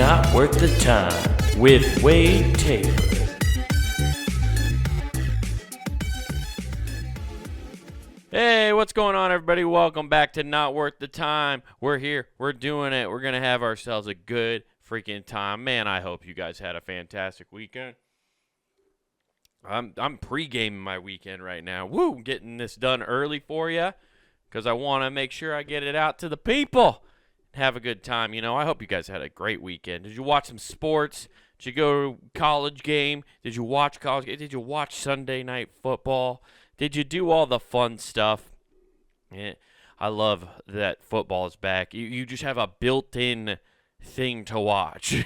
Not Worth the Time with Wade Taylor. Hey, what's going on, everybody? Welcome back to Not Worth the Time. We're here. We're doing it. We're going to have ourselves a good freaking time. Man, I hope you guys had a fantastic weekend. I'm pre-gaming my weekend right now. Woo, getting this done early for you because I want to make sure I get it out to the people. Have a good time. You know, I hope you guys had a great weekend. Did you watch some sports? Did you go to college game? Did you watch college game? Did you watch Sunday night football? Did you do all the fun stuff? Yeah, I love that football is back. You just have a built-in thing to watch.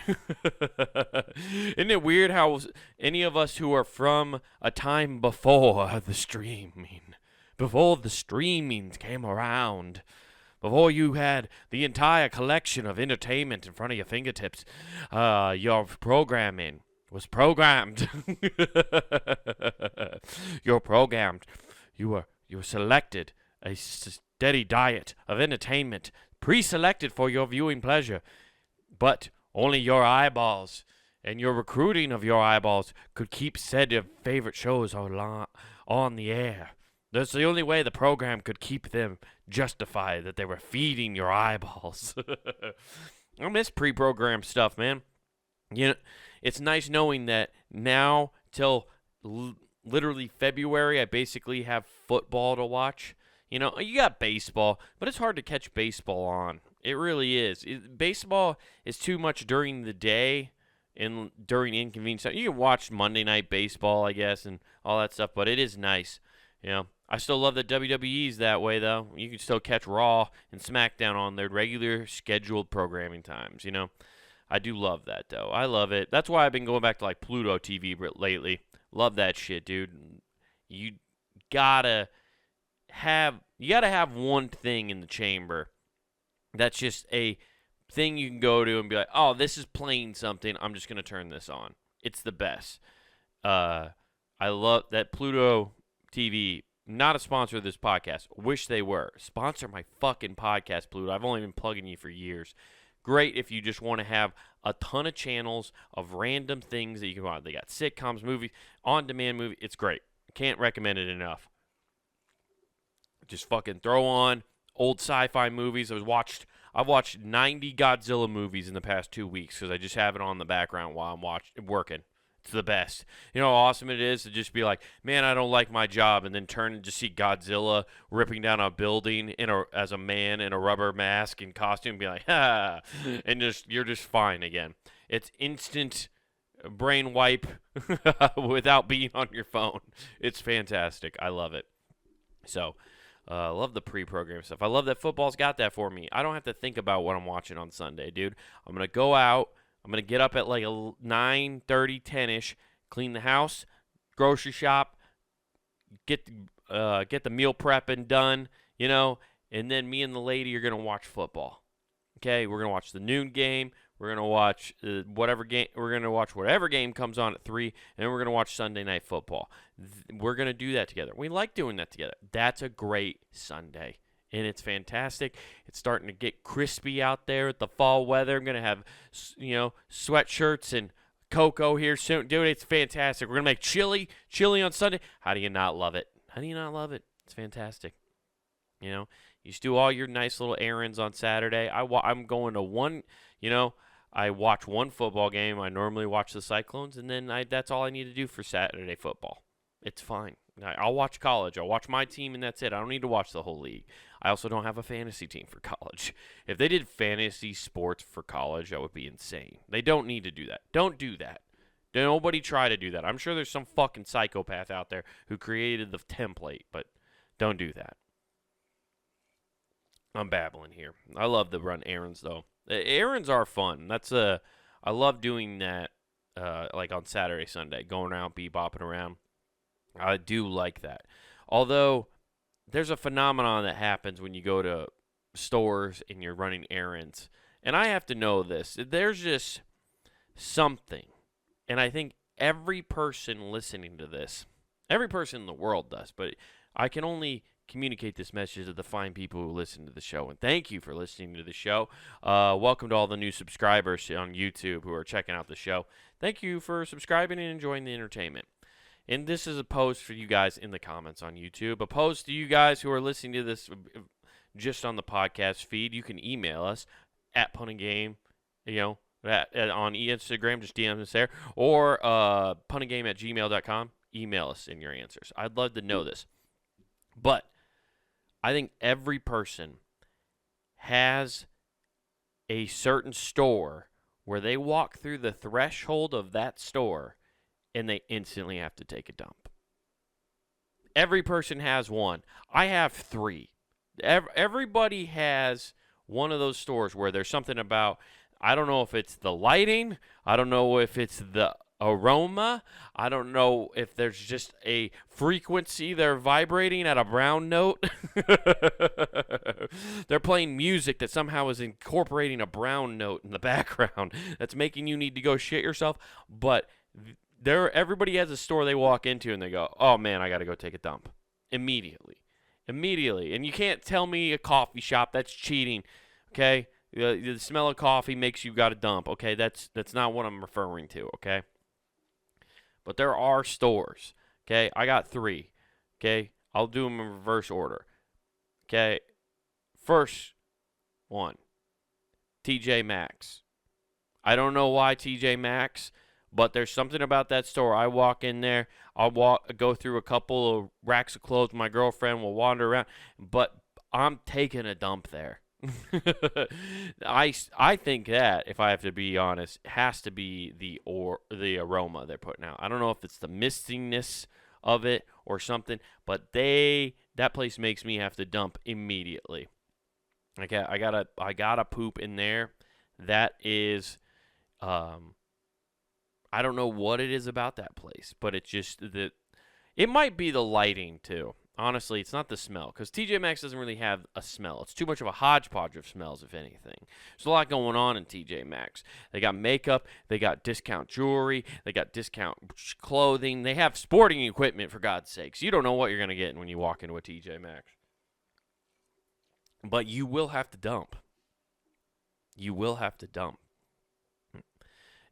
Isn't it weird how any of us who are from a time before the streaming, before the streamings came around, before you had the entire collection of entertainment in front of your fingertips, your programming was programmed. You're programmed. You were selected a steady diet of entertainment, pre-selected for your viewing pleasure. But only your eyeballs and your recruiting of your eyeballs could keep said favorite shows on the air. That's the only way the program could keep them justified that they were feeding your eyeballs. I miss pre-programmed stuff, man. You know, it's nice knowing that now till literally February, I basically have football to watch. You know, you got baseball, but it's hard to catch baseball on. It really is. Baseball is too much during the day and during inconvenience time. You can watch Monday Night Baseball, I guess, and all that stuff, but it is nice. You know, I still love that WWE's that way, though. You can still catch Raw and SmackDown on their regular scheduled programming times, you know. I do love that, though. I love it. That's why I've been going back to, like, Pluto TV lately. Love that shit, dude. You gotta have one thing in the chamber that's just a thing you can go to and be like, oh, this is playing something. I'm just going to turn this on. It's the best. I love that Pluto TV, not a sponsor of this podcast. Wish they were. Sponsor my fucking podcast, Pluto. I've only been plugging you for years. Great if you just want to have a ton of channels of random things that you can watch. They got sitcoms, movies, on-demand movies. It's great. Can't recommend it enough. Just fucking throw on old sci-fi movies. I've watched 90 Godzilla movies in the past 2 weeks because I just have it on the background while I'm working. It's the best. You know how awesome it is to just be like, man, I don't like my job, and then turn and just see Godzilla ripping down a building as a man in a rubber mask and costume, and be like, ha, and you're just fine again. It's instant brain wipe without being on your phone. It's fantastic. I love it. So, I love the pre-program stuff. I love that football's got that for me. I don't have to think about what I'm watching on Sunday, dude. I'm going to go out. I'm going to get up at like 9:30, 10-ish, clean the house, grocery shop, get the meal prepping done, you know, and then me and the lady are going to watch football. Okay, we're going to watch the noon game. We're going to watch whatever game. We're going to watch whatever game comes on at 3, and then we're going to watch Sunday Night Football. We're going to do that together. We like doing that together. That's a great Sunday, and it's fantastic. It's starting to get crispy out there with the fall weather. I'm going to have, you know, sweatshirts and cocoa here soon. Dude, it's fantastic. We're going to make chili on Sunday. How do you not love it? How do you not love it? It's fantastic. You know, you just do all your nice little errands on Saturday. I'm going to one, you know, I watch one football game. I normally watch the Cyclones, and then that's all I need to do for Saturday football. It's fine. I'll watch college. I'll watch my team, and that's it. I don't need to watch the whole league. I also don't have a fantasy team for college. If they did fantasy sports for college, that would be insane. They don't need to do that. Don't do that. Nobody try to do that. I'm sure there's some fucking psychopath out there who created the template, but don't do that. I'm babbling here. I love to run errands, though. Errands are fun. I love doing that, like on Saturday, Sunday, going around, bebopping around. I do like that. Although, there's a phenomenon that happens when you go to stores and you're running errands. And I have to know this. There's just something. And I think every person listening to this, every person in the world does, but I can only communicate this message to the fine people who listen to the show. And thank you for listening to the show. Welcome to all the new subscribers on YouTube who are checking out the show. Thank you for subscribing and enjoying the entertainment. And this is a post for you guys in the comments on YouTube. A post to you guys who are listening to this just on the podcast feed. You can email us at punandgame, on Instagram, just DM us there, or punandgame@gmail.com. Email us in your answers. I'd love to know this. But I think every person has a certain store where they walk through the threshold of that store and they instantly have to take a dump. Every person has one. I have 3. Everybody has one of those stores where there's something about, I don't know if it's the lighting, I don't know if it's the aroma, I don't know if there's just a frequency they're vibrating at a brown note. They're playing music that somehow is incorporating a brown note in the background that's making you need to go shit yourself. But everybody has a store they walk into and they go, oh man, I gotta go take a dump immediately. And you can't tell me a coffee shop. That's cheating. Okay, the smell of coffee makes you got to dump. Okay, that's not what I'm referring to. Okay, but there are stores. Okay, I got 3. Okay, I'll do them in reverse order. Okay, first one, TJ Maxx. I don't know why TJ Maxx, but there's something about that store. I walk in there, go through a couple of racks of clothes. My girlfriend will wander around, but I'm taking a dump there. I think that, if I have to be honest, has to be the aroma they're putting out. I don't know if it's the mistiness of it or something, but that place makes me have to dump immediately. Okay, I gotta poop in there. That is, I don't know what it is about that place, but it's just that it might be the lighting too. Honestly, it's not the smell, because TJ Maxx doesn't really have a smell. It's too much of a hodgepodge of smells, if anything. There's a lot going on in TJ Maxx. They got makeup, they got discount jewelry, they got discount clothing, they have sporting equipment, for God's sakes. You don't know what you're going to get when you walk into a TJ Maxx. But you will have to dump. You will have to dump.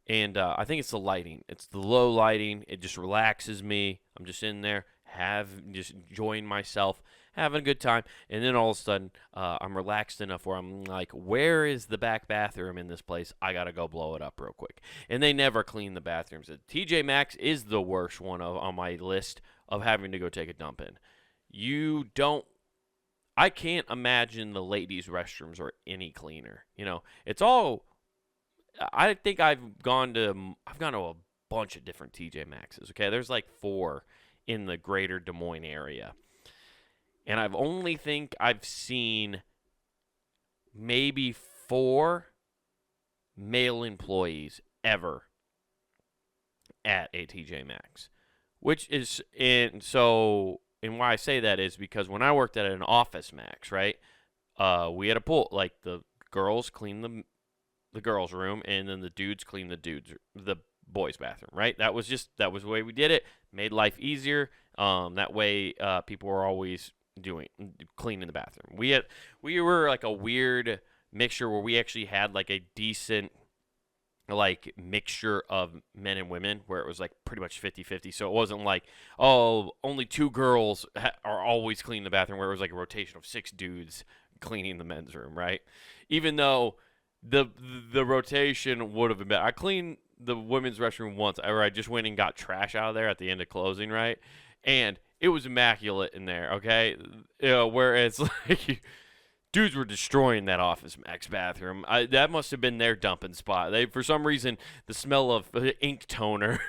And I think it's the lighting. It's the low lighting. It just relaxes me. I'm just in there, just enjoying myself, having a good time. And then all of a sudden, I'm relaxed enough where I'm like, where is the back bathroom in this place? I got to go blow it up real quick. And they never clean the bathrooms. TJ Maxx is the worst one on my list of having to go take a dump in. I can't imagine the ladies' restrooms are any cleaner. It's all... I think I've gone to a bunch of different TJ Maxxes. Okay, there's like 4 in the greater Des Moines area, and I've seen maybe 4 male employees ever at a TJ Maxx, and why I say that is because when I worked at an Office Max, right, we had a pool. Like, the girls clean the girls' room, and then the dudes clean the boys' bathroom, right? That was the way we did it. Made life easier. That way, people were always cleaning the bathroom. We were like a weird mixture where we actually had like a decent like mixture of men and women, where it was like pretty much 50-50. So it wasn't like, oh, only 2 girls are always cleaning the bathroom, where it was like a rotation of 6 dudes cleaning the men's room, right? Even though the rotation would have been better. I cleaned the women's restroom once, where I just went and got trash out of there at the end of closing, right? And it was immaculate in there, okay? Whereas, like, dudes were destroying that Office Max bathroom. That must have been their dumping spot. For some reason, the smell of ink toner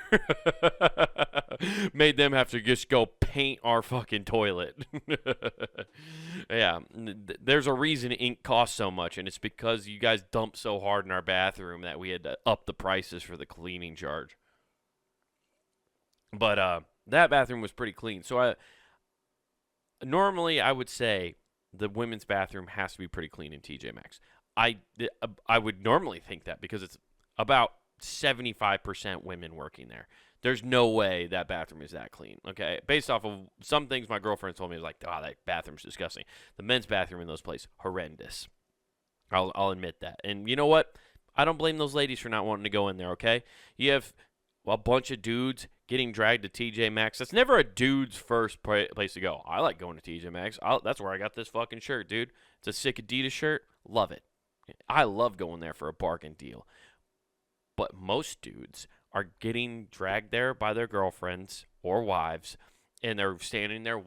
made them have to just go paint our fucking toilet. Yeah, there's a reason ink costs so much, and it's because you guys dumped so hard in our bathroom that we had to up the prices for the cleaning charge. But that bathroom was pretty clean. So normally I would say the women's bathroom has to be pretty clean in TJ Maxx. I would normally think that because it's about 75% women working there. There's no way that bathroom is that clean, okay? Based off of some things my girlfriend told me, was like, oh, that bathroom's disgusting. The men's bathroom in those places, horrendous. I'll admit that. And you know what? I don't blame those ladies for not wanting to go in there, okay? You have a bunch of dudes getting dragged to TJ Maxx. That's never a dude's first place to go. I like going to TJ Maxx. That's where I got this fucking shirt, dude. It's a sick Adidas shirt. Love it. I love going there for a bargain deal. But most dudes are getting dragged there by their girlfriends or wives, and they're standing there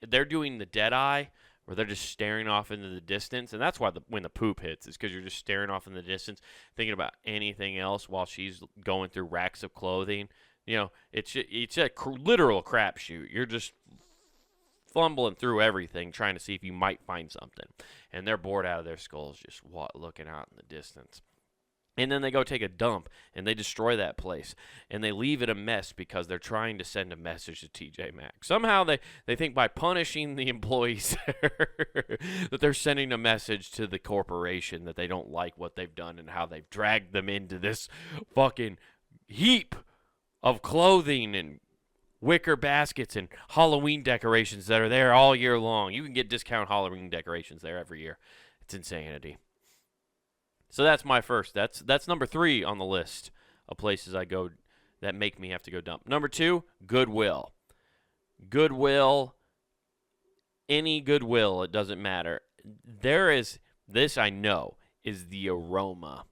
they're doing the dead eye, where they're just staring off into the distance, and that's why when the poop hits, is because you're just staring off in the distance, thinking about anything else while she's going through racks of clothing. You know, it's a literal crapshoot. You're just fumbling through everything, trying to see if you might find something, and they're bored out of their skulls, just looking out in the distance. And then they go take a dump, and they destroy that place. And they leave it a mess because they're trying to send a message to TJ Maxx. Somehow they think by punishing the employees that they're sending a message to the corporation that they don't like what they've done and how they've dragged them into this fucking heap of clothing and wicker baskets and Halloween decorations that are there all year long. You can get discount Halloween decorations there every year. It's insanity. So that's my first. That's number 3 on the list of places I go that make me have to go dump. Number 2, Goodwill. Goodwill, any Goodwill, it doesn't matter. There is, this I know, is the aroma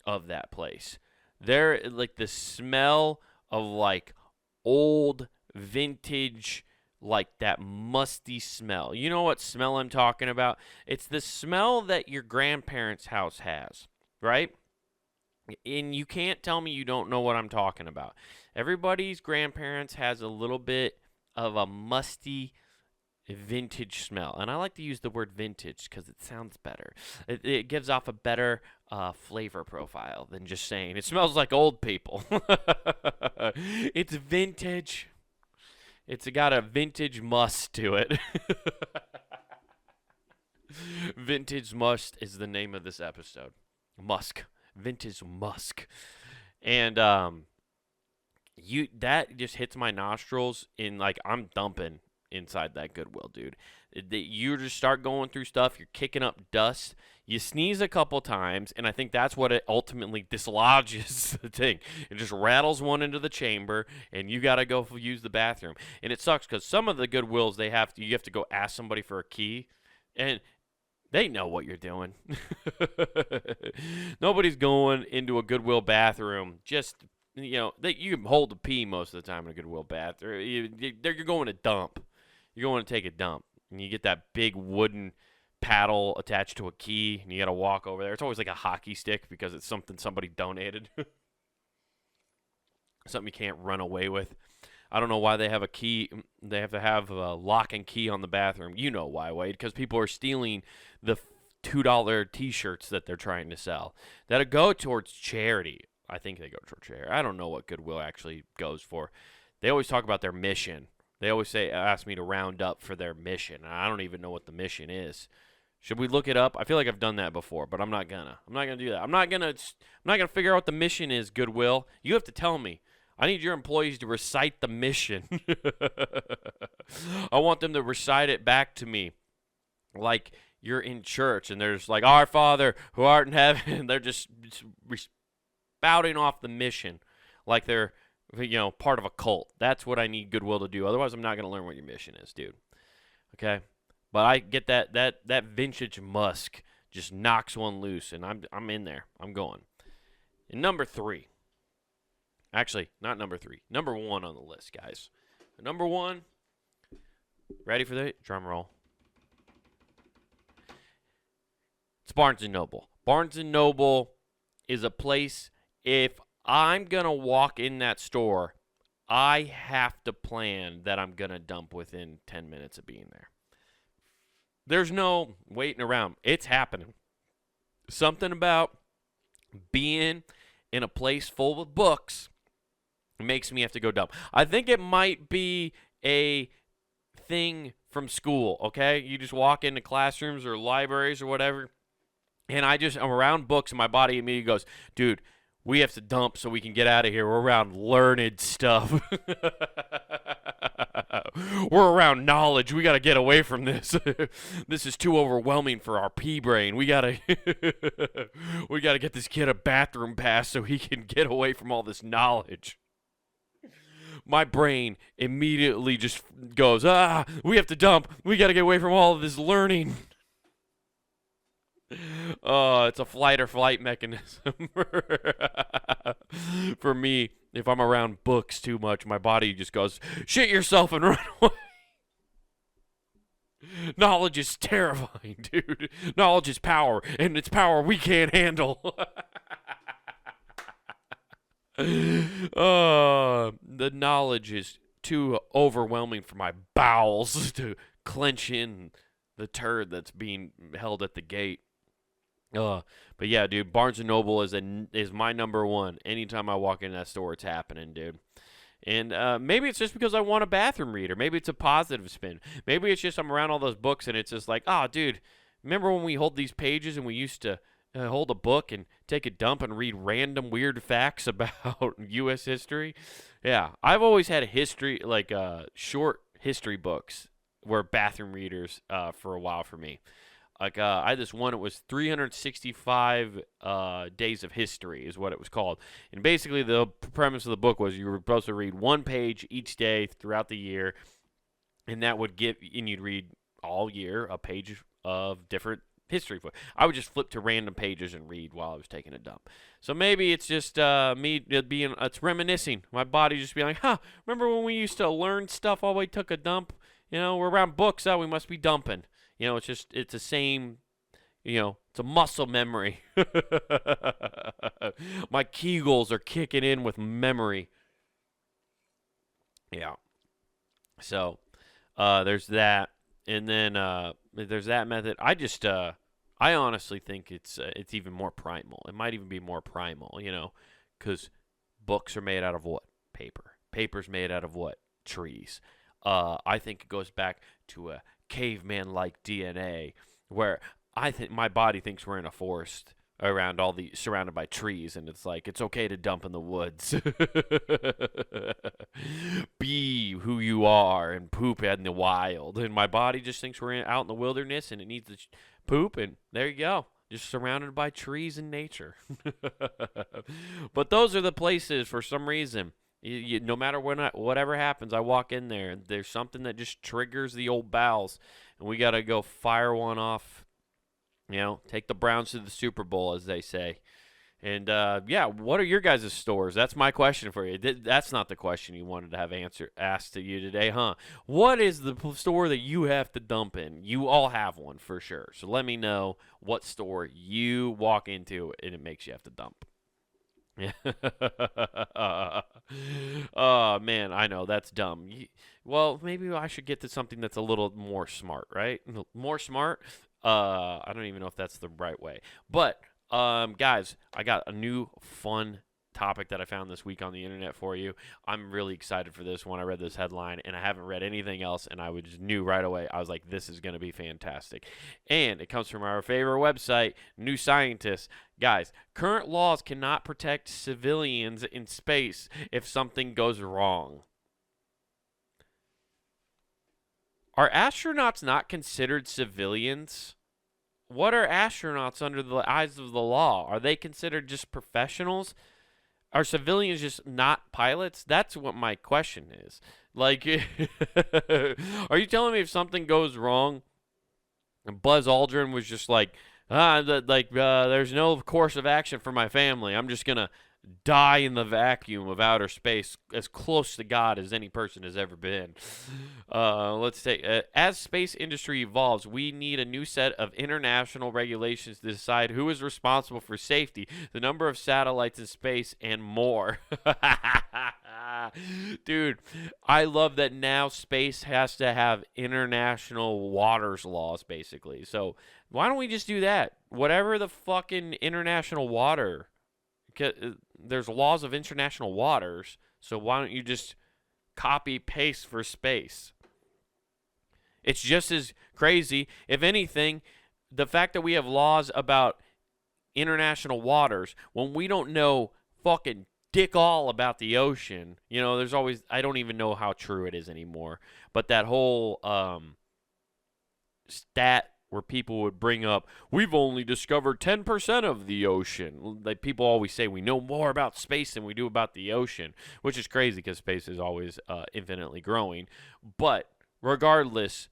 of that place. There, like the smell of like old vintage, like that musty smell. You know what smell I'm talking about? It's the smell that your grandparents' house has, right? And you can't tell me you don't know what I'm talking about. Everybody's grandparents has a little bit of a musty vintage smell. And I like to use the word vintage because it sounds better. It gives off a better flavor profile than just saying it smells like old people. It's vintage. It's got a vintage must to it. Vintage must is the name of this episode. Musk. Vintage Musk. And that just hits my nostrils in like I'm dumping inside that Goodwill, dude. You just start going through stuff, you're kicking up dust, you sneeze a couple times, and I think that's what it ultimately dislodges the thing. It just rattles one into the chamber, and you got to go use the bathroom. And it sucks because some of the Goodwills, you have to go ask somebody for a key, and they know what you're doing. Nobody's going into a Goodwill bathroom just, you can hold a pee most of the time in a Goodwill bathroom. You're going to dump. You're going to take a dump, and you get that big wooden paddle attached to a key, and you got to walk over there. It's always like a hockey stick because it's something somebody donated. Something you can't run away with. I don't know why they have a key. They have to have a lock and key on the bathroom. You know why, Wade? Because people are stealing the $2 T-shirts that they're trying to sell that go towards charity. I think they go towards charity. I don't know what Goodwill actually goes for. They always talk about their mission. They always ask me to round up for their mission. I don't even know what the mission is. Should we look it up? I feel like I've done that before, but I'm not gonna. I'm not gonna do that. I'm not gonna figure out what the mission is, Goodwill. You have to tell me. I need your employees to recite the mission. I want them to recite it back to me like you're in church and they're just like, Our Father who art in heaven. They're just spouting off the mission like they're part of a cult. That's what I need Goodwill to do. Otherwise, I'm not going to learn what your mission is, dude. Okay? But I get that vintage Musk just knocks one loose, and I'm in there. I'm going. And number 3. Actually, not number 3. Number 1 on the list, guys. Number 1. Ready for the drum roll? It's Barnes & Noble. Barnes & Noble is a place, if I'm going to walk in that store, I have to plan that I'm going to dump within 10 minutes of being there. There's no waiting around. It's happening. Something about being in a place full of books makes me have to go dump. I think it might be a thing from school, okay? You just walk into classrooms or libraries or whatever, and I'm around books, and my body immediately goes, dude, We have to dump so we can get out of here. We're around learned stuff. We're around knowledge. We got to get away from this. This is too overwhelming for our pea brain. We got to we got to get this kid a bathroom pass so he can get away from all this knowledge. My brain immediately just goes, we have to dump. We got to get away from all of this learning. It's a flight or flight mechanism. For me, if I'm around books too much, my body just goes, shit yourself and run away. Knowledge is terrifying, dude. Knowledge is power, and it's power we can't handle. The knowledge is too overwhelming for my bowels to clench in the turd that's being held at the gate. But yeah, dude, Barnes & Noble is my number one. Anytime I walk in that store, it's happening, dude. And maybe it's just because I want a bathroom reader. Maybe it's a positive spin. Maybe it's just I'm around all those books and it's just like, dude, remember when we hold these pages and we used to hold a book and take a dump and read random weird facts about U.S. history? Yeah, I've always had a history, like short history books were bathroom readers for a while for me. Like, I had this one, it was 365 Days of History is what it was called. And basically the premise of the book was you were supposed to read one page each day throughout the year, and that would and you'd read all year a page of different history. I would just flip to random pages and read while I was taking a dump. So maybe it's just it's reminiscing. My body just being like, remember when we used to learn stuff while we took a dump? We're around books, we must be dumping. It's the same, it's a muscle memory. My Kegels are kicking in with memory. Yeah. So, there's that. And then, there's that method. I honestly think it's even more primal. It might even be more primal, because books are made out of what? Paper. Paper's made out of what? Trees. I think it goes back to a caveman-like DNA, where I think my body thinks we're in a forest surrounded by trees, and it's like it's okay to dump in the woods. Be who you are and poop in the wild, and my body just thinks we're out in the wilderness and it needs to poop, and there you go, just surrounded by trees and nature. But those are the places for some reason. No matter whatever happens, I walk in there, and there's something that just triggers the old bowels, and we got to go fire one off, take the Browns to the Super Bowl, as they say. And, what are your guys' stores? That's my question for you. That's not the question you wanted to have asked to you today, huh? What is the store that you have to dump in? You all have one for sure. So let me know what store you walk into and it makes you have to dump. Yeah. Oh man, I know that's dumb. Well, maybe I should get to something that's a little more smart, right? More smart. I don't even know if that's the right way. But guys, I got a new fun topic that I found this week on the internet for you. I'm really excited for this when I read this headline, and I haven't read anything else, and I just knew right away. I was like, this is going to be fantastic. And it comes from our favorite website, New Scientist. Guys, current laws cannot protect civilians in space if something goes wrong. Are astronauts not considered civilians? What are astronauts under the eyes of the law? Are they considered just professionals? Are civilians just not pilots? That's what my question is. Like, are you telling me if something goes wrong, and Buzz Aldrin was just like, there's no course of action for my family. I'm just going to die in the vacuum of outer space as close to God as any person has ever been. Let's say, as space industry evolves, we need a new set of international regulations to decide who is responsible for safety, the number of satellites in space, and more. Dude, I love that now space has to have international waters laws, basically. So why don't we just do that? Whatever the fucking international water, there's laws of international waters, so why don't you just copy paste for space? It's just as crazy. If anything, the fact that we have laws about international waters when we don't know fucking dick all about the ocean. You know, there's always, I don't even know how true it is anymore, but that whole stat where people would bring up, we've only discovered 10% of the ocean. Like, people always say we know more about space than we do about the ocean, which is crazy because space is always infinitely growing. But regardless,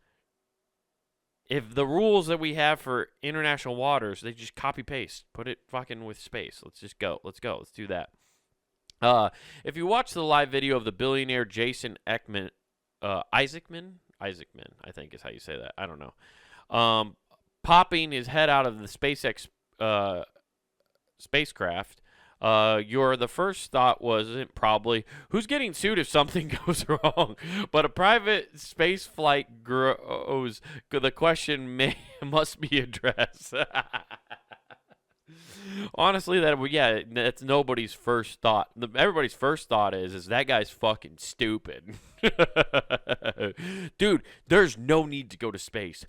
if the rules that we have for international waters, they just copy paste, put it fucking with space. Let's just go. Let's go. Let's do that. If you watch the live video of the billionaire Jason Isaacman, I think is how you say that. I don't know. Popping his head out of the SpaceX spacecraft, the first thought wasn't probably who's getting sued if something goes wrong, but a private space flight grows. The question must be addressed. Honestly, that's nobody's first thought. Everybody's first thought is that guy's fucking stupid. Dude, there's no need to go to space.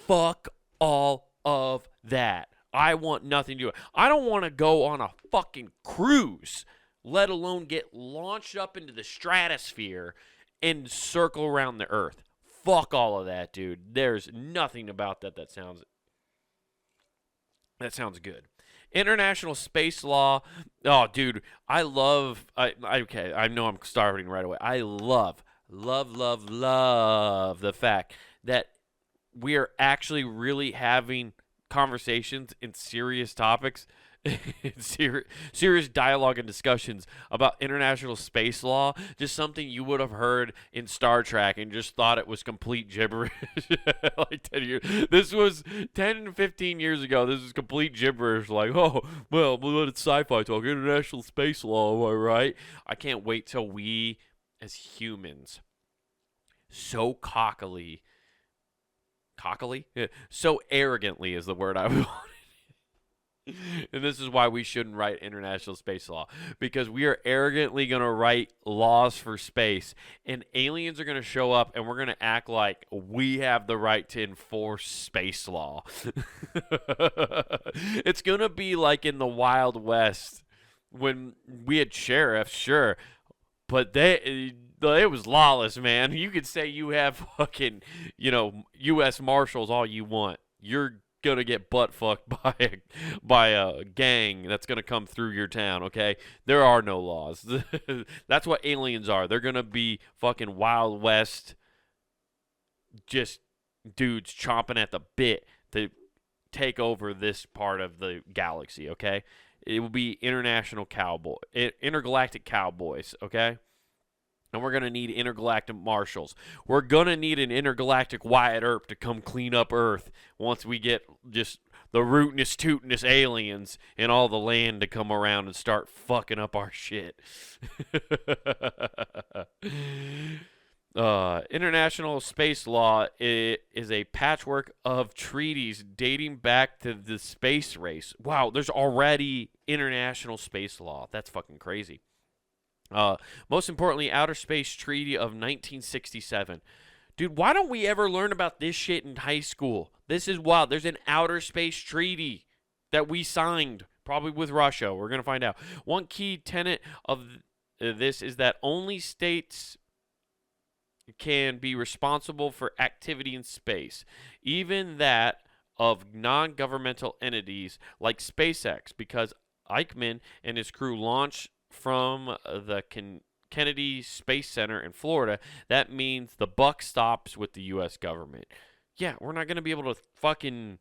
Fuck all of that. I want nothing to do with it. I don't want to go on a fucking cruise, let alone get launched up into the stratosphere and circle around the Earth. Fuck all of that, dude. There's nothing about that sounds good. International space law. Oh, dude, I know I'm starting right away. I love the fact that we are actually really having conversations in serious topics, serious dialogue and discussions about international space law. Just something you would have heard in Star Trek and just thought it was complete gibberish. Like 10 years. This was 10, 15 years ago. This is complete gibberish. Like, oh, well, it's sci-fi talk. International space law, am I right? I can't wait till we, as humans, so cockily? Yeah, so arrogantly is the word I wanted. And this is why we shouldn't write international space law, because we are arrogantly going to write laws for space, and aliens are going to show up, and we're going to act like we have the right to enforce space law. It's going to be like in the Wild West when we had sheriffs, sure, but it was lawless, man. You could say you have fucking, U.S. Marshals all you want. You're gonna get butt fucked by a gang that's gonna come through your town, okay? There are no laws. That's what aliens are. They're gonna be fucking Wild West, just dudes chomping at the bit to take over this part of the galaxy, okay? It will be intergalactic cowboys, okay? And we're going to need intergalactic marshals. We're going to need an intergalactic Wyatt Earp to come clean up Earth once we get just the rootinest, tootinest aliens in all the land to come around and start fucking up our shit. International space law is a patchwork of treaties dating back to the space race. Wow, there's already international space law. That's fucking crazy. Most importantly, Outer Space Treaty of 1967. Dude, why don't we ever learn about this shit in high school? This is wild. There's an Outer Space Treaty that we signed, probably with Russia. We're going to find out. One key tenet of this is that only states can be responsible for activity in space, even that of non-governmental entities like SpaceX, because Eichmann and his crew launched from the Kennedy Space Center in Florida. That means the buck stops with the U.S. government. Yeah, we're not going to be able to fucking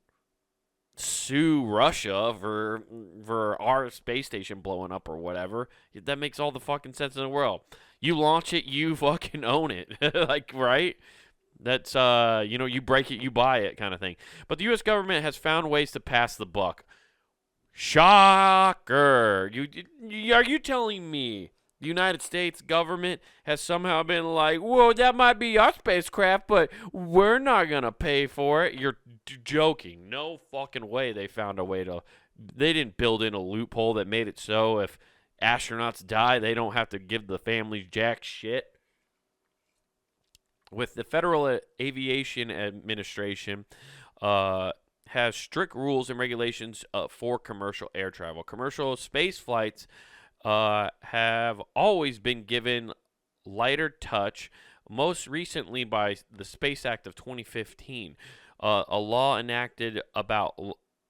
sue Russia for our space station blowing up or whatever. That makes all the fucking sense in the world. You launch it, you fucking own it. Like, right? That's, you break it, you buy it kind of thing. But the U.S. government has found ways to pass the buck. Shocker. Are you telling me the United States government has somehow been like, whoa, that might be our spacecraft, but we're not going to pay for it? You're joking. No fucking way they found a way to. They didn't build in a loophole that made it so if astronauts die, they don't have to give the families jack shit. With the Federal Aviation Administration, has strict rules and regulations for commercial air travel. Commercial space flights have always been given lighter touch, most recently by the Space Act of 2015, a law enacted about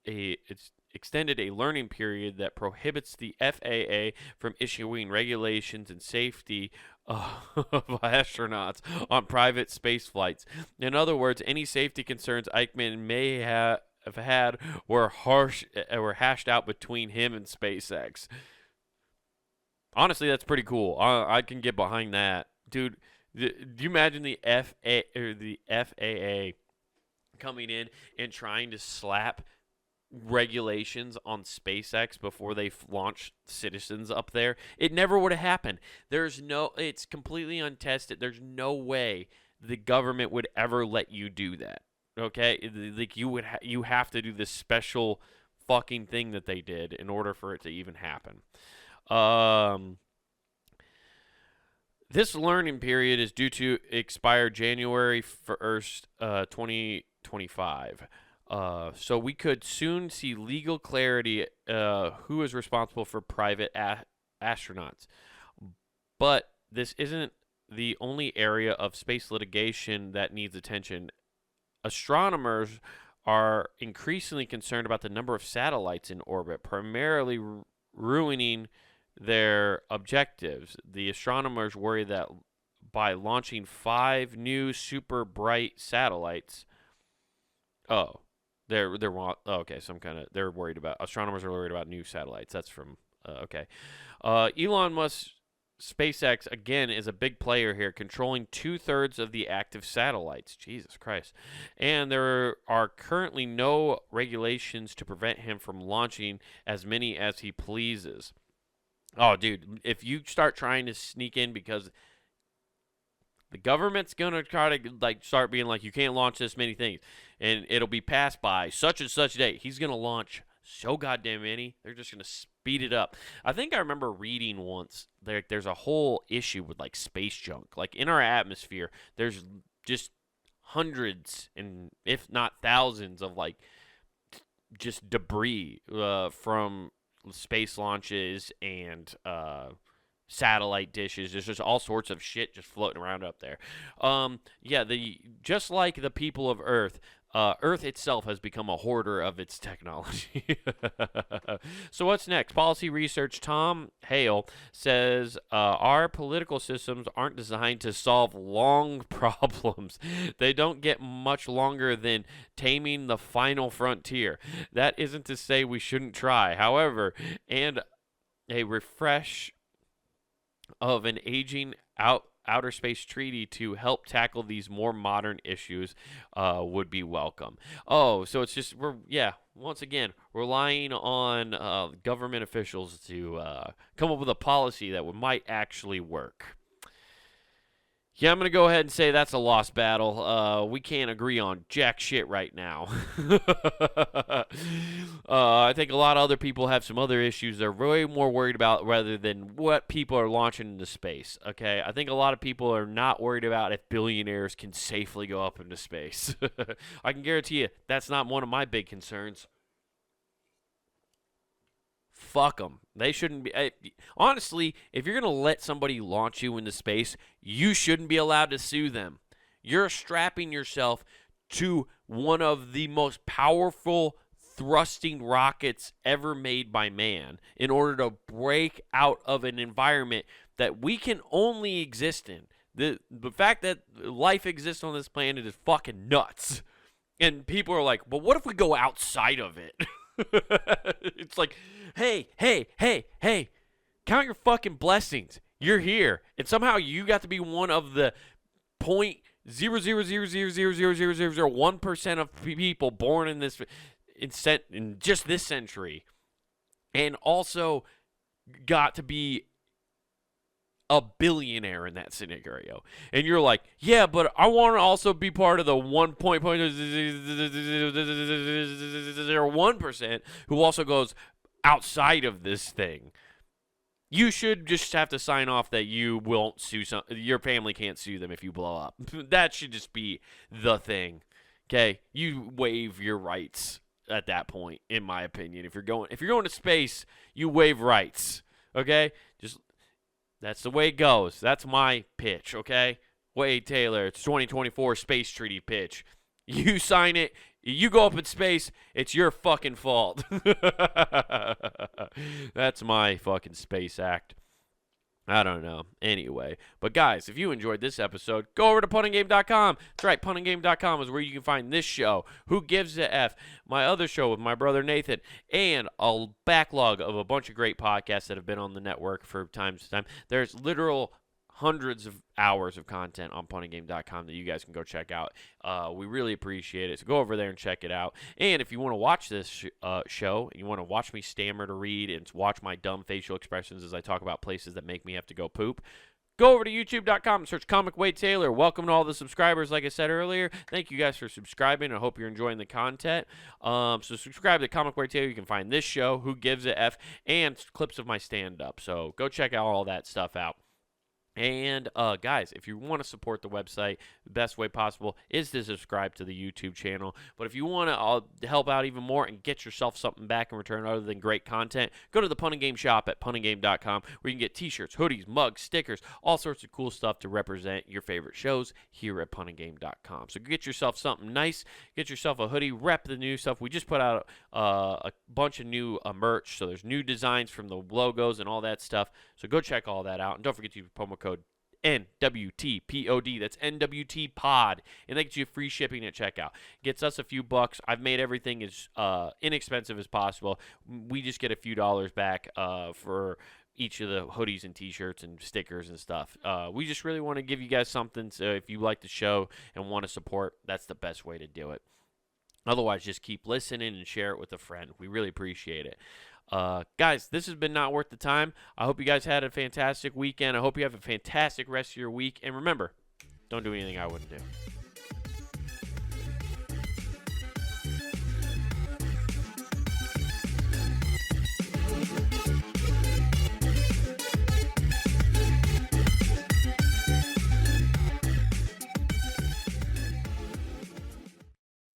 it's extended a learning period that prohibits the FAA from issuing regulations and safety of astronauts on private space flights. In other words, any safety concerns Eichmann may have had were hashed out between him and SpaceX. Honestly, that's pretty cool. I can get behind that, dude. Do you imagine the FAA coming in and trying to slap regulations on SpaceX before they launch citizens up there? It never would have happened. It's completely untested. There's no way the government would ever let you do that. Okay, like you have to do this special fucking thing that they did in order for it to even happen. Um, this learning period is due to expire January 1st, 2025. So we could soon see legal clarity who is responsible for private astronauts. But this isn't the only area of space litigation that needs attention. Astronomers are increasingly concerned about the number of satellites in orbit, primarily ruining their objectives. The astronomers worry that by launching 5 new super bright satellites, they're okay. They're worried about astronomers are worried about new satellites. That's from okay. Elon Musk. SpaceX, again, is a big player here, controlling 2/3 of the active satellites. Jesus Christ. And there are currently no regulations to prevent him from launching as many as he pleases. Oh, dude, if you start trying to sneak in because the government's going to try to start being like, you can't launch this many things, and it'll be passed by such and such date, he's going to launch so goddamn many. They're just going to speed it up. I think I remember reading once there's a whole issue with space junk. Like in our atmosphere, there's just hundreds and if not thousands of just debris from space launches and satellite dishes. There's just all sorts of shit just floating around up there. Just like the people of Earth, Earth itself has become a hoarder of its technology. So what's next? Policy research Tom Hale says our political systems aren't designed to solve long problems. They don't get much longer than taming the final frontier. That isn't to say we shouldn't try. However, and a refresh of an aging outer space treaty to help tackle these more modern issues would be welcome. Oh, so it's just once again relying on government officials to come up with a policy that might actually work. Yeah, I'm going to go ahead and say that's a lost battle. We can't agree on jack shit right now. I think a lot of other people have some other issues they're way more worried about rather than what people are launching into space, okay? I think a lot of people are not worried about if billionaires can safely go up into space. I can guarantee you that's not one of my big concerns. Fuck them. They shouldn't be. Honestly, if you're going to let somebody launch you into space, you shouldn't be allowed to sue them. You're strapping yourself to one of the most powerful thrusting rockets ever made by man in order to break out of an environment that we can only exist in. The fact that life exists on this planet is fucking nuts. And people are like, but what if we go outside of it? It's like, hey, count your fucking blessings. You're here. And somehow you got to be one of the 0.000000001% of people born in just this century. And also got to be a billionaire in that scenario. And you're like, yeah, but I want to also be part of the 1.01% who also goes outside of this thing. You should just have to sign off that you won't sue your family can't sue them if you blow up. That should just be the thing. Okay? You waive your rights at that point, in my opinion. If you're going to space, you waive rights. Okay? Just that's the way it goes. That's my pitch, okay? Wade Taylor, it's 2024 Space Treaty pitch. You sign it, you go up in space, it's your fucking fault. That's my fucking space act. I don't know. Anyway. But guys, if you enjoyed this episode, go over to punninggame.com. That's right, punninggame.com is where you can find this show, Who Gives a F, my other show with my brother Nathan, and a backlog of a bunch of great podcasts that have been on the network for time to time. There's literal hundreds of hours of content on punninggame.com that you guys can go check out. We really appreciate it. So go over there and check it out. And if you want to watch this show, and you want to watch me stammer to read and watch my dumb facial expressions as I talk about places that make me have to go poop, go over to youtube.com and search Comic Wade Taylor. Welcome to all the subscribers, like I said earlier. Thank you guys for subscribing. I hope you're enjoying the content. So subscribe to Comic Wade Taylor. You can find this show, Who Gives a F, and clips of my stand-up. So go check out all that stuff out. And, guys, if you want to support the website, the best way possible is to subscribe to the YouTube channel. But if you want to help out even more and get yourself something back in return other than great content, go to the Punning Game shop at punninggame.com where you can get t-shirts, hoodies, mugs, stickers, all sorts of cool stuff to represent your favorite shows here at punninggame.com. So get yourself something nice. Get yourself a hoodie. Rep the new stuff. We just put out a bunch of new merch. So there's new designs from the logos and all that stuff. So go check all that out. And don't forget to use promo code NWTPOD. That's NWT Pod. And that gets you free shipping at checkout. Gets us a few bucks. I've made everything as inexpensive as possible. We just get a few dollars back for each of the hoodies and t-shirts and stickers and stuff. We just really want to give you guys something. So if you like the show and want to support, that's the best way to do it. Otherwise, just keep listening and share it with a friend. We really appreciate it. Guys, this has been Not Worth the Time. I hope you guys had a fantastic weekend. I hope you have a fantastic rest of your week. And remember, don't do anything I wouldn't do.